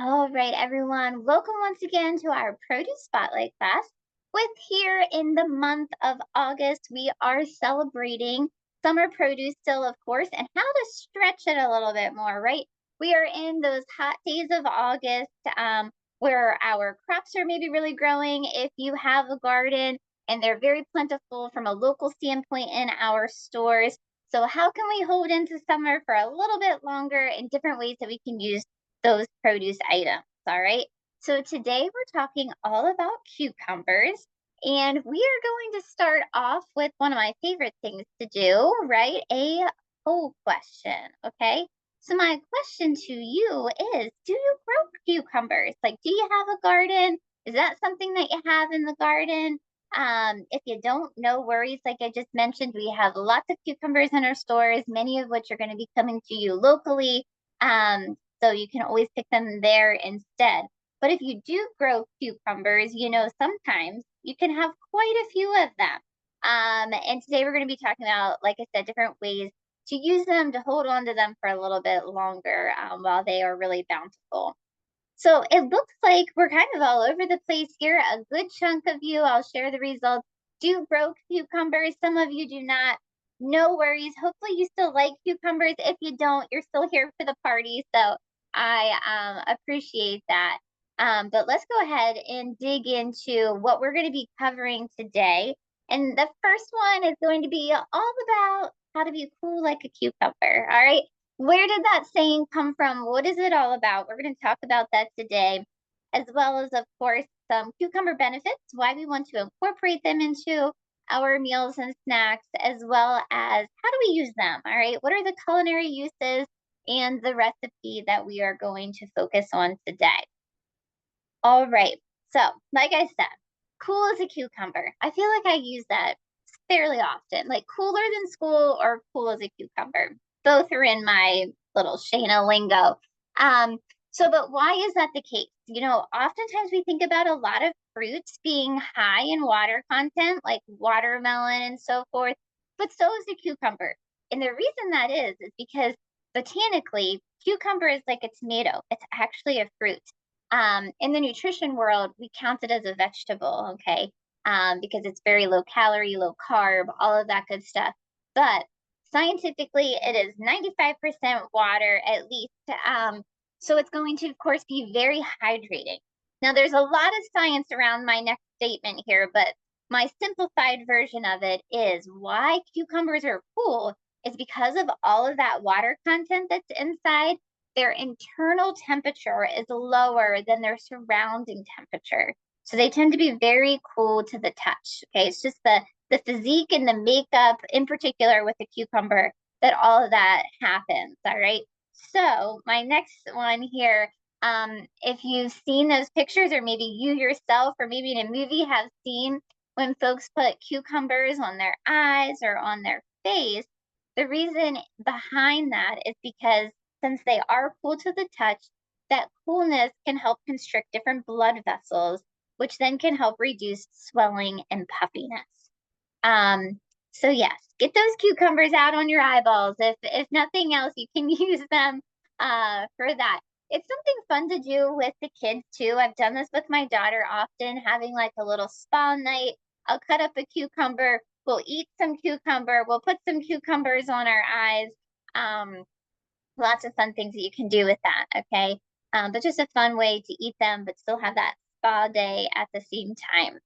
All right, everyone. Welcome once again to our produce spotlight class. With here in the month of August, we are celebrating summer produce still, of course, and how to stretch it a little bit more, right? We are in those hot days of August where our crops are maybe really growing. If you have a garden and they're very plentiful from a local standpoint in our stores. So, how can we hold into summer for a little bit longer in different ways that we can use those produce items. All right. So today we're talking all about cucumbers. And we are going to start off with one of my favorite things to do, right? A poll question. Okay. So my question to you is, do you grow cucumbers? Like, do you have a garden? Is that something that you have in the garden? If you don't, no worries. Like I just mentioned, we have lots of cucumbers in our stores, many of which are going to be coming to you locally. So you can always pick them there instead. But if you do grow cucumbers, sometimes you can have quite a few of them. And today we're going to be talking about, like I said, different ways to use them to hold on to them for a little bit longer while they are really bountiful. So it looks like we're kind of all over the place here. A good chunk of you, I'll share the results, do grow cucumbers. Some of you do not. No worries. Hopefully you still like cucumbers. If you don't, you're still here for the party. So I appreciate that. But let's go ahead and dig into what we're going to be covering today. And the first one is going to be all about how to be cool like a cucumber. All right. Where did that saying come from? What is it all about? We're going to talk about that today, as well as, of course, some cucumber benefits, why we want to incorporate them into our meals and snacks, as well as how do we use them? All right. What are the culinary uses and the recipe that we are going to focus on today? All right. So, like I said, cool as a cucumber. I feel like I use that fairly often, like cooler than school or cool as a cucumber. Both are in my little Shayna lingo. Um, but why is that the case? Oftentimes we think about a lot of fruits being high in water content, like watermelon and so forth, but so is the cucumber. And the reason that is because botanically, cucumber is like a tomato. It's actually a fruit. In the nutrition world, we count it as a vegetable, okay? Because it's very low calorie, low carb, all of that good stuff. But scientifically, it is 95% water at least. So it's going to, of course, be very hydrating. Now, there's a lot of science around my next statement here, but my simplified version of it is why cucumbers are cool is because of all of that water content that's inside. Their internal temperature is lower than their surrounding temperature. So they tend to be very cool to the touch. Okay. It's just the physique and the makeup in particular with the cucumber that all of that happens. All right. So my next one here, if you've seen those pictures, or maybe you yourself, or maybe in a movie have seen when folks put cucumbers on their eyes or on their face, the reason behind that is because since they are cool to the touch, that coolness can help constrict different blood vessels, which then can help reduce swelling and puffiness. So yes, get those cucumbers out on your eyeballs. If nothing else, you can use them for that. It's something fun to do with the kids too. I've done this with my daughter often, having like a little spa night. I'll cut up a cucumber. We'll eat some cucumber. We'll put some cucumbers on our eyes. Lots of fun things that you can do with that. Okay. But just a fun way to eat them, but still have that spa day at the same time.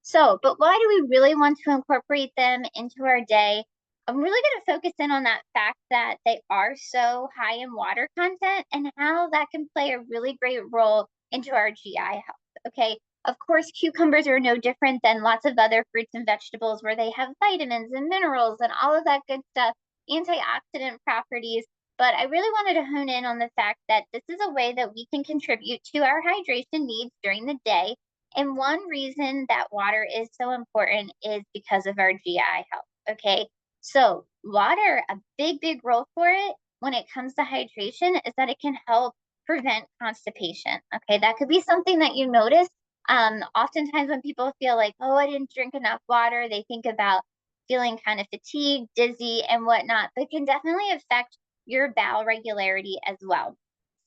So, but why do we really want to incorporate them into our day? I'm really going to focus in on that fact that they are so high in water content and how that can play a really great role into our GI health. Okay. Of course, cucumbers are no different than lots of other fruits and vegetables where they have vitamins and minerals and all of that good stuff, antioxidant properties. But I really wanted to hone in on the fact that this is a way that we can contribute to our hydration needs during the day. And one reason that water is so important is because of our GI health. Okay. So, water, a big, big role for it when it comes to hydration is that it can help prevent constipation. Okay. That could be something that you notice. Oftentimes, when people feel like, oh, I didn't drink enough water, they think about feeling kind of fatigued, dizzy, and whatnot, but it can definitely affect your bowel regularity as well.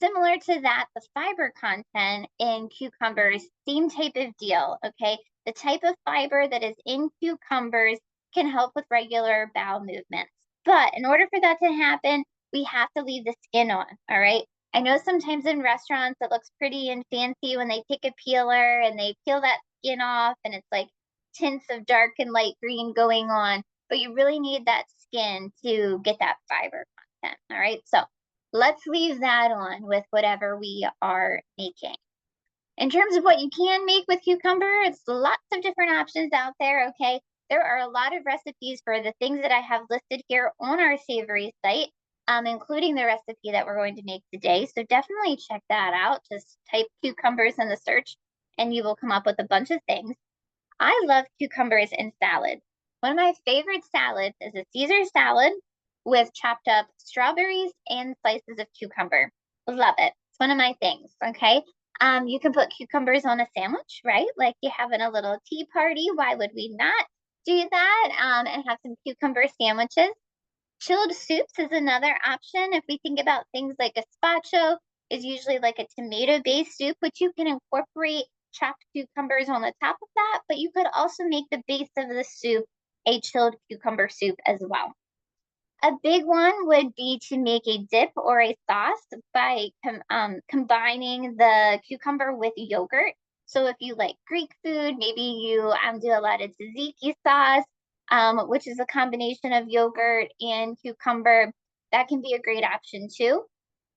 Similar to that, the fiber content in cucumbers, same type of deal, okay? The type of fiber that is in cucumbers can help with regular bowel movements. But in order for that to happen, we have to leave the skin on, all right? I know sometimes in restaurants it looks pretty and fancy when they take a peeler and they peel that skin off and it's like tints of dark and light green going on, but you really need that skin to get that fiber content, all right? So let's leave that on with whatever we are making. In terms of what you can make with cucumber, it's lots of different options out there, okay? There are a lot of recipes for the things that I have listed here on our savory site, including the recipe that we're going to make today. So definitely check that out. Just type cucumbers in the search and you will come up with a bunch of things. I love cucumbers in salad. One of my favorite salads is a Caesar salad with chopped up strawberries and slices of cucumber. Love it. It's one of my things, okay? You can put cucumbers on a sandwich, right? Like you having a little tea party. Why would we not do that? And have some cucumber sandwiches. Chilled soups is another option. If we think about things like gazpacho is usually like a tomato-based soup, which you can incorporate chopped cucumbers on the top of that, but you could also make the base of the soup a chilled cucumber soup as well. A big one would be to make a dip or a sauce by combining the cucumber with yogurt. So if you like Greek food, maybe you do a lot of tzatziki sauce, which is a combination of yogurt and cucumber. That can be a great option too.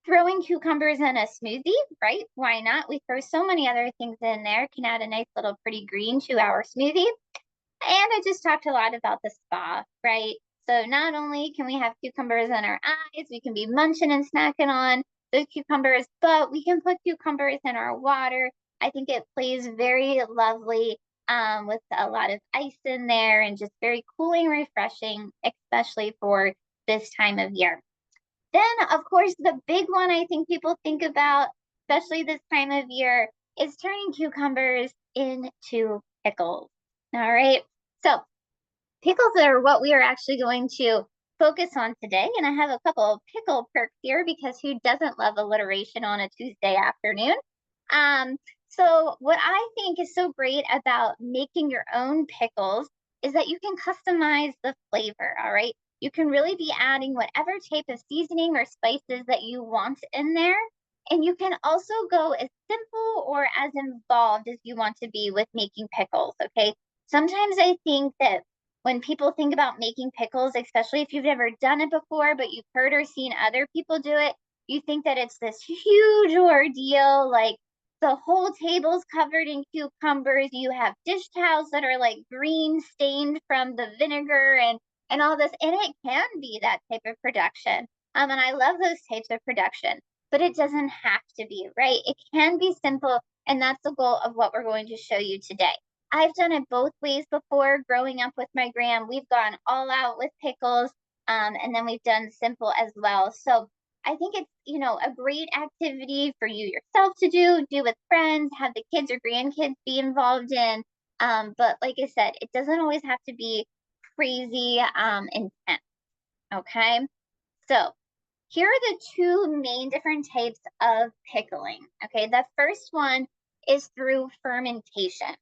Throwing cucumbers in a smoothie, right? Why not? We throw so many other things in there, can add a nice little pretty green to our smoothie. And I just talked a lot about the spa, right? So not only can we have cucumbers in our eyes, we can be munching and snacking on those cucumbers, but we can put cucumbers in our water. I think it plays very lovely with a lot of ice in there and just very cooling, refreshing, especially for this time of year. Then, of course, the big one I think people think about, especially this time of year, is turning cucumbers into pickles. All right. So pickles are what we are actually going to focus on today. And I have a couple of pickle perks here because who doesn't love alliteration on a Tuesday afternoon? Um, so what I think is so great about making your own pickles is that you can customize the flavor, all right? You can really be adding whatever type of seasoning or spices that you want in there. And you can also go as simple or as involved as you want to be with making pickles, okay? Sometimes I think that when people think about making pickles, especially if you've never done it before, but you've heard or seen other people do it, you think that it's this huge ordeal, like the whole table's covered in cucumbers. You have dish towels that are like green stained from the vinegar and all this. And it can be that type of production. And I love those types of production, but it doesn't have to be, right? It can be simple. And that's the goal of what we're going to show you today. I've done it both ways before. Growing up with my gram, we've gone all out with pickles, and then we've done simple as well. So I think it's, a great activity for you yourself to do with friends, have the kids or grandkids be involved in. But like I said, it doesn't always have to be crazy intense. Okay. So here are the two main different types of pickling. Okay. The first one is through fermentation.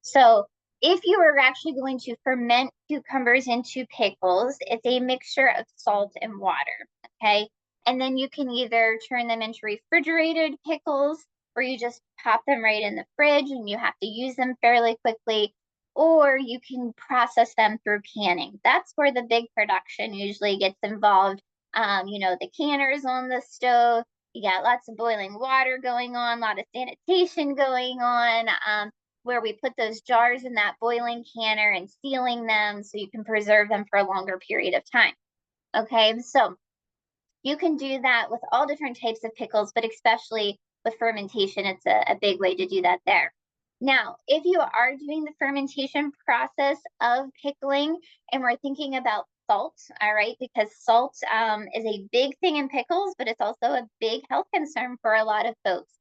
So if you are actually going to ferment cucumbers into pickles, it's a mixture of salt and water, okay? And then you can either turn them into refrigerated pickles, or you just pop them right in the fridge and you have to use them fairly quickly, or you can process them through canning. That's where the big production usually gets involved. The canners on the stove, you got lots of boiling water going on, a lot of sanitation going on. Where we put those jars in that boiling canner and sealing them so you can preserve them for a longer period of time. Okay, so you can do that with all different types of pickles, but especially with fermentation, it's a big way to do that there. Now, if you are doing the fermentation process of pickling and we're thinking about salt, all right, because salt is a big thing in pickles, but it's also a big health concern for a lot of folks.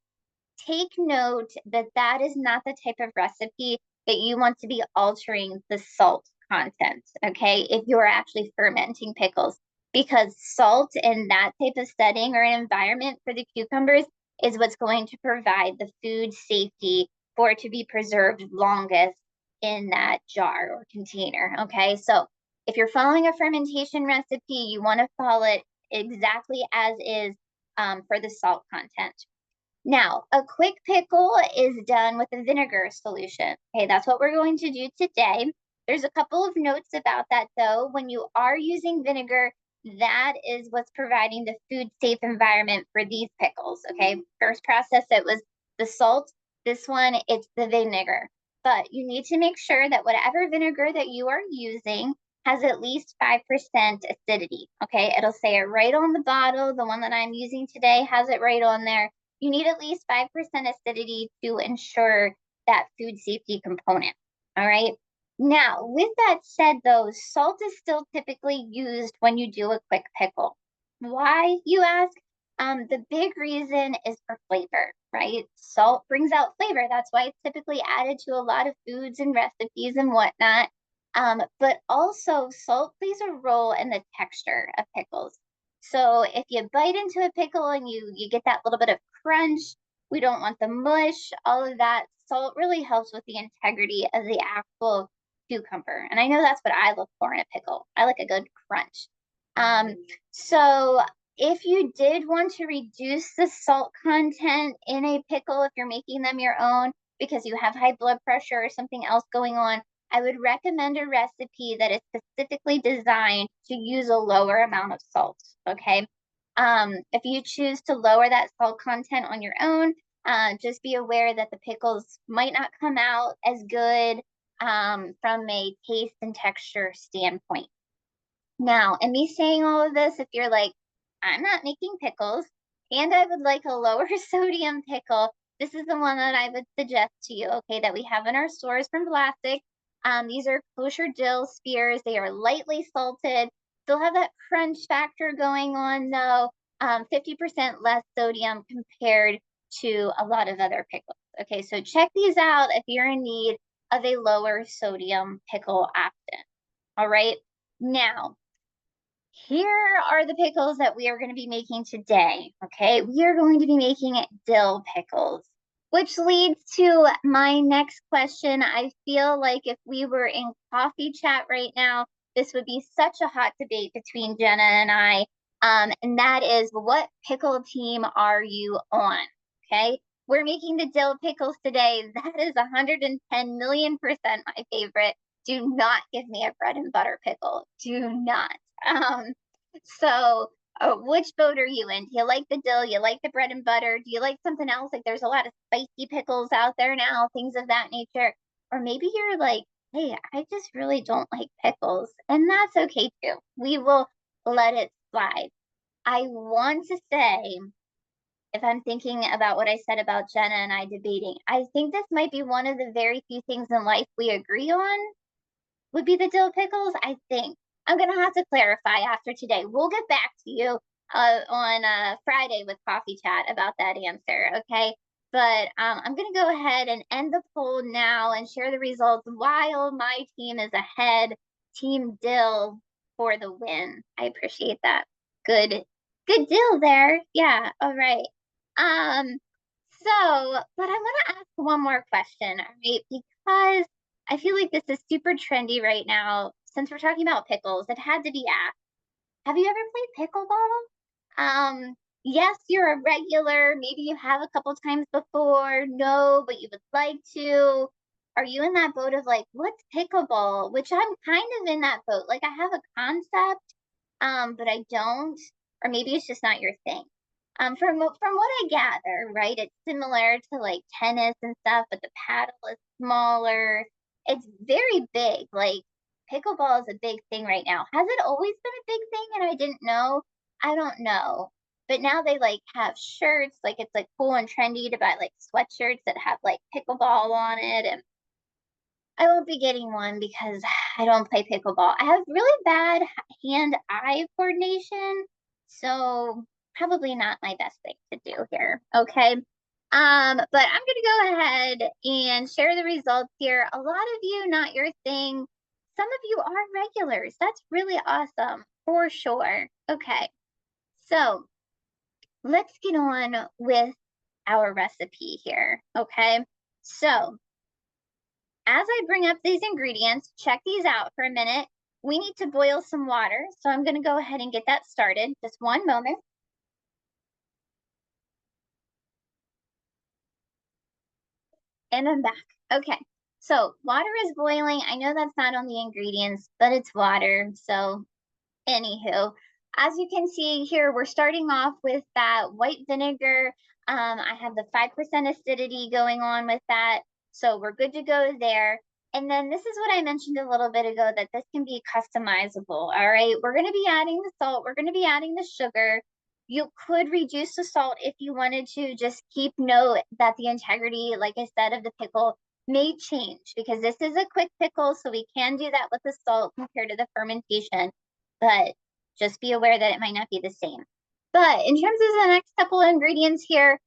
Take note that that is not the type of recipe that you want to be altering the salt content, okay, if you're actually fermenting pickles. because salt in that type of setting or an environment for the cucumbers is what's going to provide the food safety for it to be preserved longest in that jar or container. Okay, so if you're following a fermentation recipe, you want to follow it exactly as is for the salt content. Now, a quick pickle is done with a vinegar solution. Okay, that's what we're going to do today. There's a couple of notes about that though. When you are using vinegar, that is what's providing the food safe environment for these pickles. Okay, first process, it was the salt. This one, it's the vinegar. But you need to make sure that whatever vinegar that you are using has at least 5% acidity. Okay, it'll say it right on the bottle. The one that I'm using today has it right on there. You need at least 5% acidity to ensure that food safety component. All right. Now, with that said, though, salt is still typically used when you do a quick pickle. Why, you ask? The big reason is for flavor, right? Salt brings out flavor. That's why it's typically added to a lot of foods and recipes and whatnot. But also, salt plays a role in the texture of pickles. So if you bite into a pickle and you get that little bit of crunch, we don't want the mush, all of that. Salt really helps with the integrity of the actual cucumber. And I know that's what I look for in a pickle. I like a good crunch. Um, so if you did want to reduce the salt content in a pickle, if you're making them your own because you have high blood pressure or something else going on, I would recommend a recipe that is specifically designed to use a lower amount of salt. Okay. If you choose to lower that salt content on your own, just be aware that the pickles might not come out as good from a taste and texture standpoint. Now, and me saying all of this, if you're like, I'm not making pickles and I would like a lower sodium pickle, this is the one that I would suggest to you, okay, that we have in our stores from Plastic. These are kosher dill spears. They are lightly salted, still have that crunch factor going on though, 50% less sodium compared to a lot of other pickles. Okay, so check these out if you're in need of a lower sodium pickle option. All right, now, here are the pickles that we are going to be making today. Okay, we are going to be making dill pickles, which leads to my next question. I feel like if we were in coffee chat right now, this would be such a hot debate between Jenna and I. And that is, what pickle team are you on? Okay, we're making the dill pickles today. That is 110 million% my favorite. Do not give me a bread and butter pickle. Do not. So which boat are you in? Do you like the dill? You like the bread and butter? Do you like something else? Like there's a lot of spicy pickles out there now, things of that nature. Or maybe you're like, hey, I just really don't like pickles. And that's okay too. We will let it slide. I want to say, if I'm thinking about what I said about Jenna and I debating, I think this might be one of the very few things in life we agree on would be the dill pickles, I think. I'm going to have to clarify after today. We'll get back to you on Friday with Coffee Chat about that answer, okay? But I'm going to go ahead and end the poll now and share the results while my team is ahead. Team Dill for the win. I appreciate that. Good deal there. Yeah, all right. But I want to ask one more question, all right? Because I feel like this is super trendy right now. Since we're talking about pickles, it had to be asked. Have you ever played pickleball? Yes, you're a regular. Maybe you have a couple times before. No, but you would like to. Are you in that boat of like, what's pickleball? Which I'm kind of in that boat. Like I have a concept, but I don't. Or maybe it's just not your thing. From what I gather, right, it's similar to like tennis and stuff, but the paddle is smaller. It's very big. Like pickleball is a big thing right now. Has it always been a big thing and I didn't know? I don't know. But now they like have shirts, like it's like cool and trendy to buy like sweatshirts that have like pickleball on it. And I won't be getting one because I don't play pickleball. I have really bad hand-eye coordination, so probably not my best thing to do here. Okay. But I'm gonna go ahead and share the results here. A lot of you, not your thing. Some of you are regulars. That's really awesome. For sure. Okay. So let's get on with our recipe here. Okay. So as I bring up these ingredients, check these out for a minute. We need to boil some water. So I'm going to go ahead and get that started. Just one moment. And I'm back. Okay. So water is boiling. I know that's not on the ingredients, but it's water. So anywho, as you can see here, we're starting off with that white vinegar. I have the 5% acidity going on with that. So we're good to go there. And then this is what I mentioned a little bit ago, that this can be customizable. All right. We're going to be adding the salt. We're going to be adding the sugar. You could reduce the salt if you wanted to. Just keep note that the integrity, like I said, of the pickle may change, because this is a quick pickle. So we can do that with the salt compared to the fermentation. But just be aware that it might not be the same. But in terms of the next couple of ingredients here,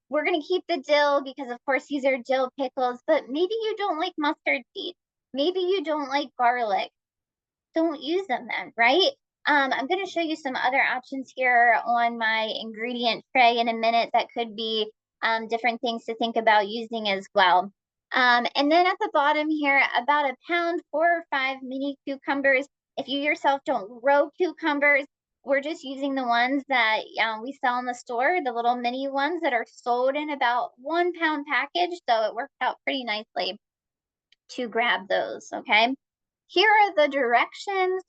we're going to keep the dill because, of course, these are dill pickles. But maybe you don't like mustard seed. Maybe you don't like garlic. Don't use them then, right? I'm going to show you some other options here on my ingredient tray in a minute that could be different things to think about using as well. And then at the bottom here, about a pound, 4 or 5 mini cucumbers. If you yourself don't grow cucumbers, we're just using the ones that we sell in the store, the little mini ones that are sold in about 1 pound package. So it worked out pretty nicely to grab those, okay? Here are the directions,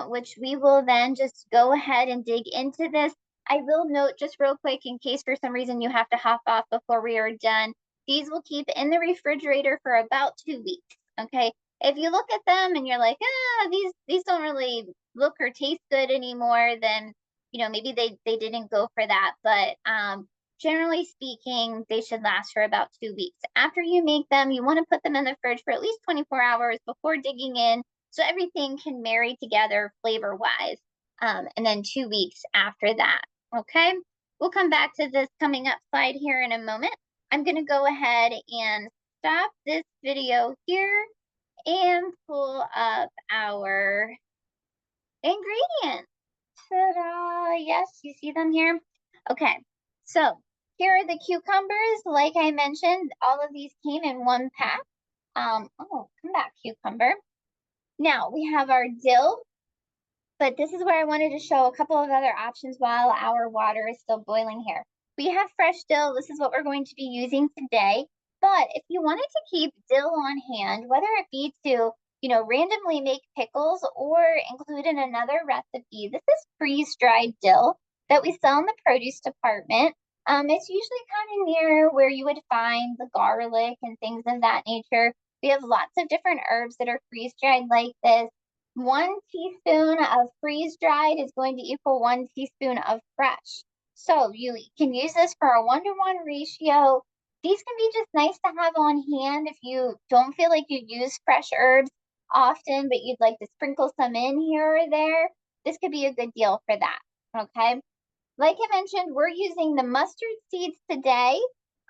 which we will then just go ahead and dig into this. I will note just real quick, in case for some reason you have to hop off before we are done, these will keep in the refrigerator for about 2 weeks, okay? If you look at them and you're like, these don't really look or taste good anymore, then, maybe they didn't go for that. But generally speaking, they should last for about 2 weeks. After you make them, you want to put them in the fridge for at least 24 hours before digging in, so everything can marry together flavor-wise. And then 2 weeks after that, okay? We'll come back to this coming up slide here in a moment. I'm going to go ahead and stop this video here and pull up our ingredients. Ta-da! Yes, you see them here? Okay, so here are the cucumbers. Like I mentioned, all of these came in 1 pack. Oh, come back, cucumber. Now we have our dill, but this is where I wanted to show a couple of other options while our water is still boiling here. We have fresh dill. This is what we're going to be using today. But if you wanted to keep dill on hand, whether it be to, randomly make pickles or include in another recipe, this is freeze-dried dill that we sell in the produce department. It's usually kind of near where you would find the garlic and things of that nature. We have lots of different herbs that are freeze-dried like this. 1 teaspoon of freeze-dried is going to equal 1 teaspoon of fresh. So you can use this for a 1-to-1 ratio. These can be just nice to have on hand if you don't feel like you use fresh herbs often, but you'd like to sprinkle some in here or there. This could be a good deal for that, okay? Like I mentioned, we're using the mustard seeds today.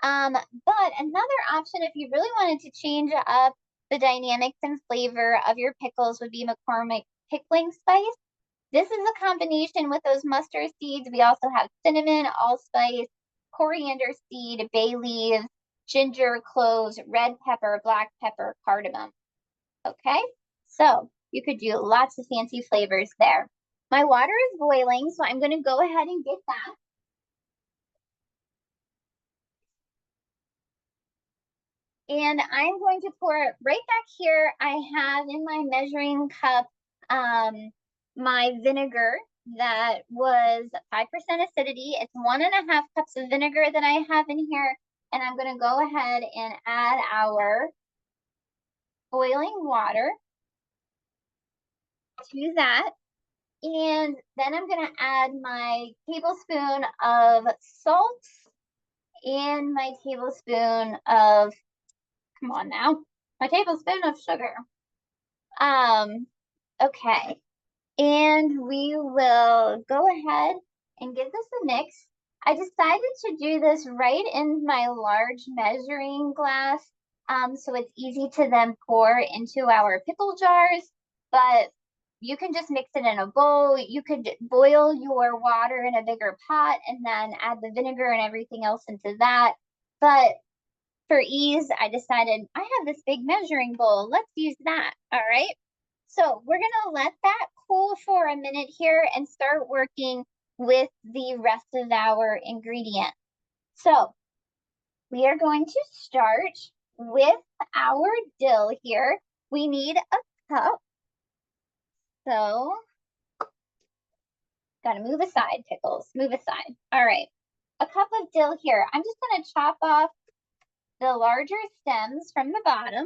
But another option, if you really wanted to change up the dynamics and flavor of your pickles, would be McCormick pickling spice. This is a combination with those mustard seeds. We also have cinnamon, allspice, coriander seed, bay leaves, ginger, cloves, red pepper, black pepper, cardamom. Okay, so you could do lots of fancy flavors there. My water is boiling, so I'm going to go ahead and get that. And I'm going to pour it right back here. I have in my measuring cup my vinegar that was 5% acidity. It's 1.5 cups of vinegar that I have in here. And I'm going to go ahead and add our boiling water to that. And then I'm going to add my tablespoon of salt and my tablespoon of, come on now, my tablespoon of sugar. Okay. And we will go ahead and give this a mix. I decided to do this right in my large measuring glass, so it's easy to then pour into our pickle jars. But you can just mix it in a bowl. You could boil your water in a bigger pot and then add the vinegar and everything else into that. But for ease, I decided I have this big measuring bowl. Let's use that. All right. So we're going to let that cool for a minute here and start working with the rest of our ingredient. So we are going to start with our dill here. We need a cup. So, gotta move aside, Pickles, move aside. All right, a cup of dill here. I'm just gonna chop off the larger stems from the bottom.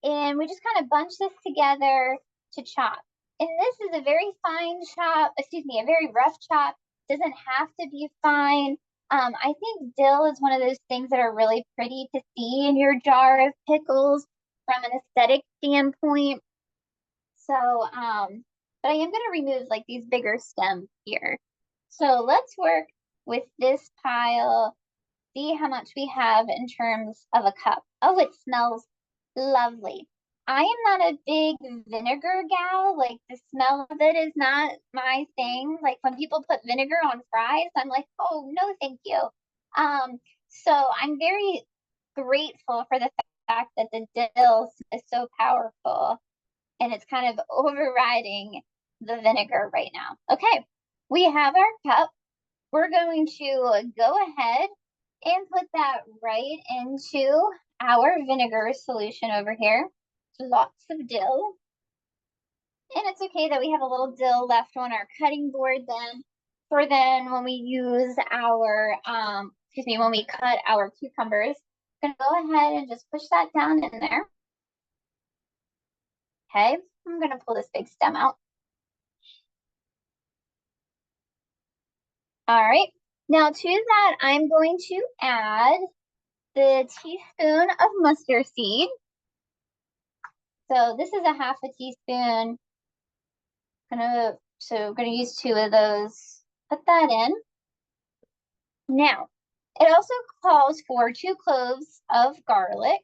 And we just kind of bunch this together to chop. And this is a very fine chop, excuse me, a very rough chop. Doesn't have to be fine. I think dill is one of those things that are really pretty to see in your jar of pickles from an aesthetic standpoint. So, but I am going to remove like these bigger stems here. So let's work with this pile, see how much we have in terms of a cup. Oh, it smells lovely. I am not a big vinegar gal. Like the smell of it is not my thing. Like when people put vinegar on fries, I'm like, oh no, thank you. So I'm very grateful for the fact that the dill is so powerful and it's kind of overriding the vinegar right now. Okay, we have our cup. We're going to go ahead and put that right into our vinegar solution over here. Lots of dill. And it's okay that we have a little dill left on our cutting board then, for then when we use our, when we cut our cucumbers. I'm gonna go ahead and just push that down in there. Okay, I'm gonna pull this big stem out. All right, now to that, I'm going to add the teaspoon of mustard seed. So this is a half a teaspoon. Gonna use 2 of those. Put that in. Now, it also calls for 2 cloves of garlic.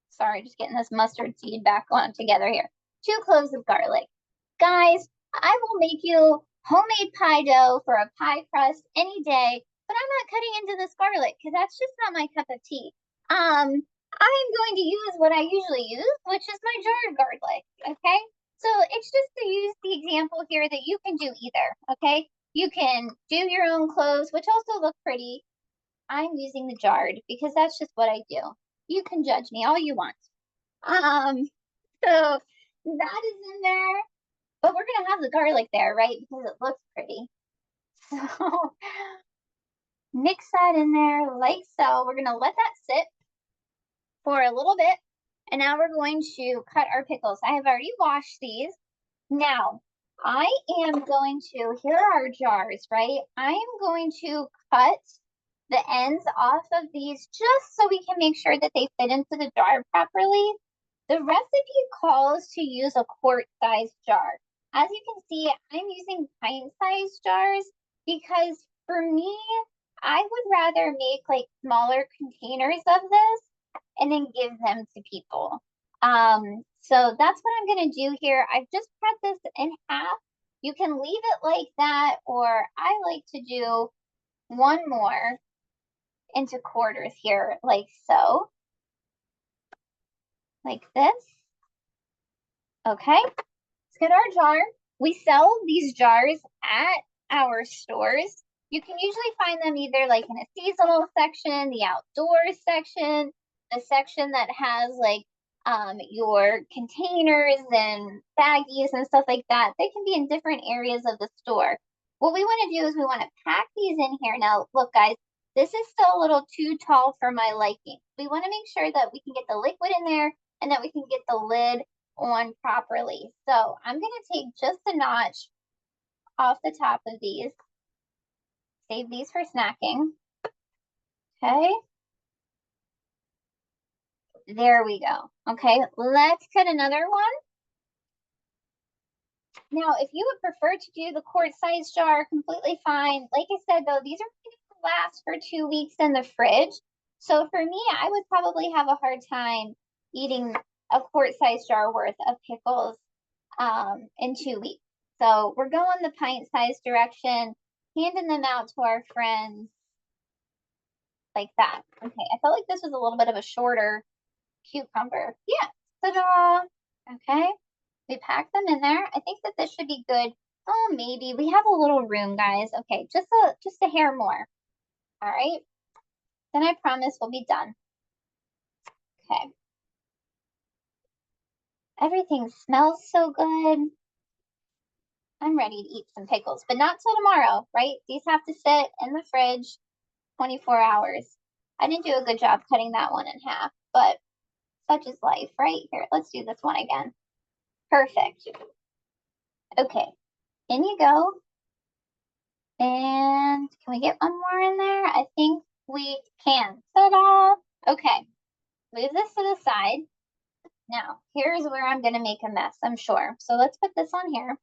Sorry, just getting this mustard seed back on together here. 2 cloves of garlic. Guys, I will make you homemade pie dough for a pie crust any day, but I'm not cutting into this garlic because that's just not my cup of tea. I'm going to use what I usually use, which is my jarred garlic, okay? So it's just to use the example here that you can do either, okay? You can do your own cloves, which also look pretty. I'm using the jarred because that's just what I do. You can judge me all you want. So that is in there, but we're gonna have the garlic there, right? Because it looks pretty. So mix that in there like so. We're gonna let that sit for a little bit. And now we're going to cut our pickles. I have already washed these. Now, I am going to, here are our jars, right? I am going to cut the ends off of these just so we can make sure that they fit into the jar properly. The recipe calls to use a quart-sized jar. As you can see, I'm using pint-sized jars because for me, I would rather make like smaller containers of this and then give them to people. So that's what I'm gonna do here. I've just cut this in half. You can leave it like that, or I like to do one more into quarters here, like so. Like this. Okay, let's get our jar. We sell these jars at our stores. You can usually find them either like in a seasonal section, the outdoor section, the section that has like your containers and baggies and stuff like that. They can be in different areas of the store. What we want to do is we want to pack these in here. Now, look, guys, this is still a little too tall for my liking. We want to make sure that we can get the liquid in there and that we can get the lid on properly. So I'm going to take just a notch off the top of these. Save these for snacking. Okay. There we go. Okay, let's cut another one. Now, if you would prefer to do the quart-sized jar, completely fine. Like I said, though, these are going to last for 2 weeks in the fridge. So for me, I would probably have a hard time eating a quart-sized jar worth of pickles in 2 weeks. So we're going the pint-sized direction, handing them out to our friends like that. Okay, I felt like this was a little bit of a shorter cucumber. Yeah, ta-da! Okay, we pack them in there. I think that this should be good. Oh, maybe we have a little room, guys. Okay, just a hair more. All right, then I promise we'll be done. Okay. Everything smells so good. I'm ready to eat some pickles, but not till tomorrow, right? These have to sit in the fridge 24 hours. I didn't do a good job cutting that one in half, but such is life, right? Here, let's do this one again. Perfect. Okay, in you go. And can we get one more in there? I think we can. Ta-da! Okay, move this to the side. Now, here's where I'm gonna make a mess, I'm sure. So let's put this on here.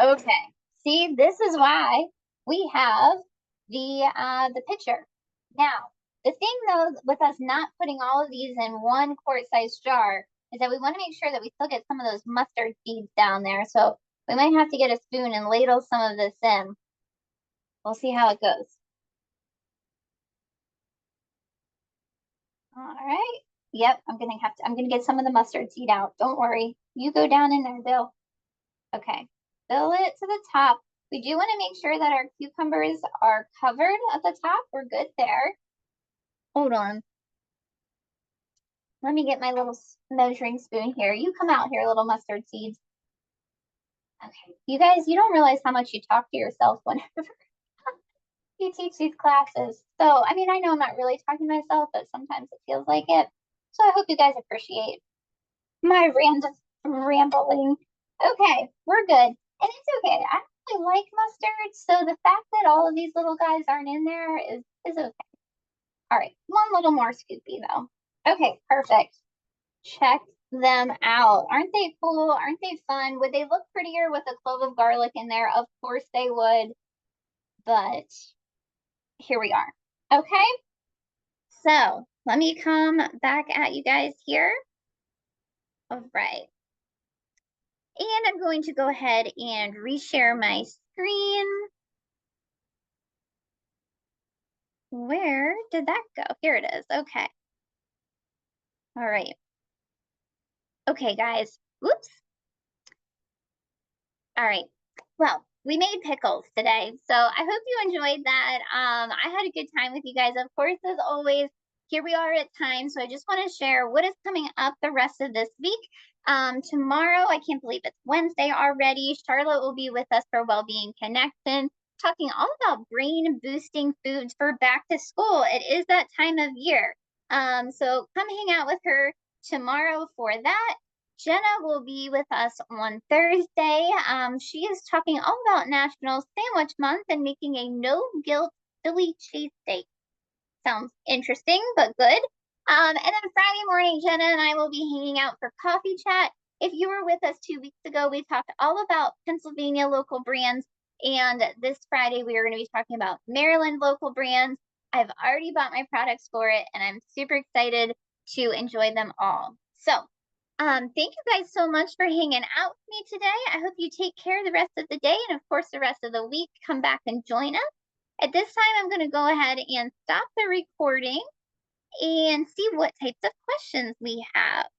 Okay, see, this is why we have the pitcher. Now, the thing though, with us not putting all of these in one quart-sized jar is that we want to make sure that we still get some of those mustard seeds down there. So we might have to get a spoon and ladle some of this in. We'll see how it goes. All right. Yep, I'm gonna get some of the mustard seed out. Don't worry. You go down in there, Dill. Okay. Fill it to the top. We do want to make sure that our cucumbers are covered at the top. We're good there. Hold on. Let me get my little measuring spoon here. You come out here, little mustard seeds. Okay. You guys, you don't realize how much you talk to yourself whenever you teach these classes. So, I mean, I know I'm not really talking to myself, but sometimes it feels like it. So I hope you guys appreciate my random rambling. Okay, we're good. And it's okay. I don't really like mustard, so the fact that all of these little guys aren't in there is okay. All right, one little more scoopy though. Okay, perfect. Check them out. Aren't they cool? Aren't they fun? Would they look prettier with a clove of garlic in there? Of course they would, but here we are. Okay, so let me come back at you guys here. All right. And I'm going to go ahead and reshare my screen. Where did that go? Here it is. Okay. All right. Okay, guys. Whoops. All right. Well, we made pickles today, so I hope you enjoyed that. I had a good time with you guys. Of course, as always, here we are at time, so I just want to share what is coming up the rest of this week. Tomorrow, I can't believe it's Wednesday already. Charlotte will be with us for Wellbeing Connection, talking all about brain boosting foods for back to school. It is that time of year. So come hang out with her tomorrow for that. Jenna will be with us on Thursday. She is talking all about National Sandwich Month and making a no-guilt Philly cheesesteak. Sounds interesting, but good. And then Friday morning, Jenna and I will be hanging out for coffee chat. If you were with us 2 weeks ago, we talked all about Pennsylvania local brands. And this Friday, we are going to be talking about Maryland local brands. I've already bought my products for it, and I'm super excited to enjoy them all. So, thank you guys so much for hanging out with me today. I hope you take care the rest of the day and, of course, the rest of the week. Come back and join us. At this time, I'm going to go ahead and stop the recording and see what types of questions we have.